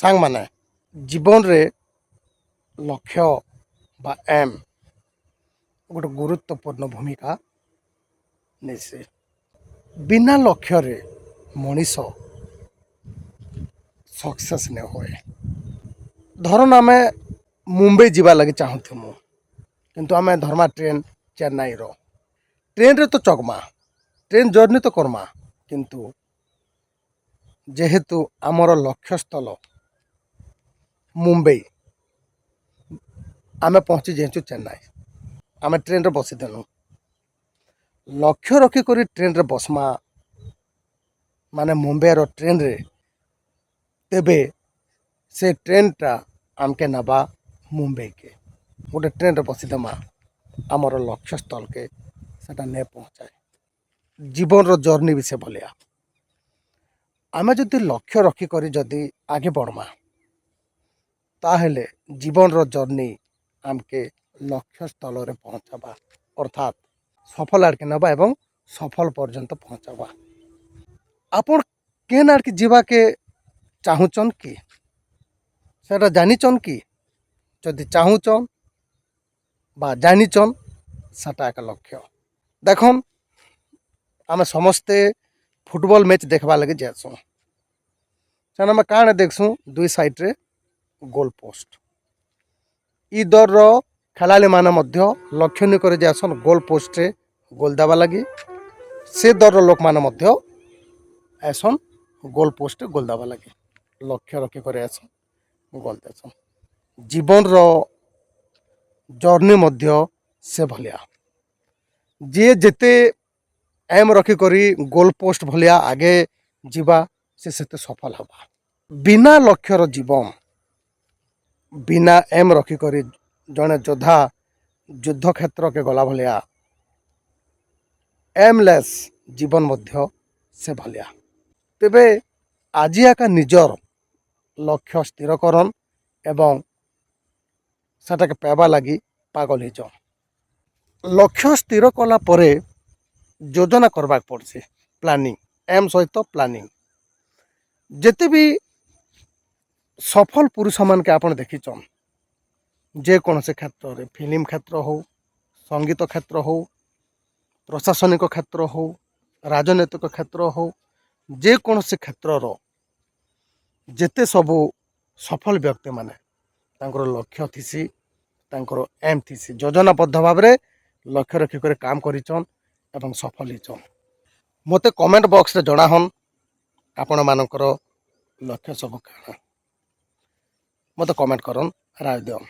सांग माने जीवन रे लक्ष्य बा एम गोटे गुरुत्वपूर्ण भूमिका नेसे बिना लक्ष्य रे मनीष सक्सेस ने होए। धरन आमे मुंबई जीवा लगे चाहूँ मु किंतु आमे धर्मा ट्रेन चेन्नई रो ट्रेन रे तो चकमा ट्रेन जर्नी तो करमा किंतु जेहेतु आमर लक्ष्य स्थल मुंबई आमे पहुँची जाइछु चेन्नई आमे ट्रेन रे बसी देनु लक्ष्य रखी करी ट्रेन रे बसमा माने मुंबई रो ट्रेन रे तेबे से ट्रेन टा आमके नबा मुंबई के गोटे ट्रेन रे बसी देमा आमर लक्ष्य स्थल के सेटा ने पहुँचाए। जीवन रो जर्नी भी से भलिया आमे जदि लक्ष्य रखी करी जदि आगे बढ़मा ताहेले जीवन रो जर्नी आमके लक्ष्य स्थल रे पहुँचाबा अर्थात सफल आड़के नबा एवं सफल पर्यंत पहुँचाबा। आपण केन आड़के जीवा के चाहूचन कि सेटा जानिचन कि जदि चाहूचन बा जानिचन सेटा एक लक्ष्य। देखन आमे समस्ते फुटबॉल मैच देखबा लगे जासुँ सेन आमे काण देखसुँ दुई साइड रे गोल पोस्ट इ दर रो खेलाड़ी माने मध्य लक्ष्य नि करे जासन गोल पोस्ट रे गोल देवा लगी से दर रो लोक माने मध्य ऐसन गोल पोस्ट रे गोल देवा लगी लक्ष्य रखी करे ऐसन गोल देसन। जीवन रो जर्नी मध्य से भलिया जे जेते एम रखी करी गोल पोस्ट भलिया आगे जीवा से सेते सफल हवा। बिना लक्ष्य रो जीवन बिना एम रखी करी जड़े योद्धा युद्ध क्षेत्र के गला भलिया एमलेस जीवन मध्य से भलिया। तेबे आज आका निजर लक्ष्य स्थिर करन एवं सेटा के पाइबा लगी पागल हो लक्ष्य स्थिर कला परे योजना करबा पड़ছে प्लानिंग एम सहित प्लानिंग जेते भी सफल पुरुष मान के आपण देखिछन जे कौन से क्षेत्र रे फिल्म क्षेत्र हो संगीत क्षेत्र हो प्रशासनिक क्षेत्र हो राजनैतिक क्षेत्र हो जे कौन से क्षेत्र रो जेते सबू सफल व्यक्ति माने तांकर लक्ष्य थिसी तांकर एम थिसी योजनाबद्ध भाव रे लक्ष्य रखी करे काम करिछन एवं सफल हिचन। मते कमेंट बॉक्स रे जणा हन आपण मानकर लक्ष्य सब काना मते कमेंट करन राय दियन।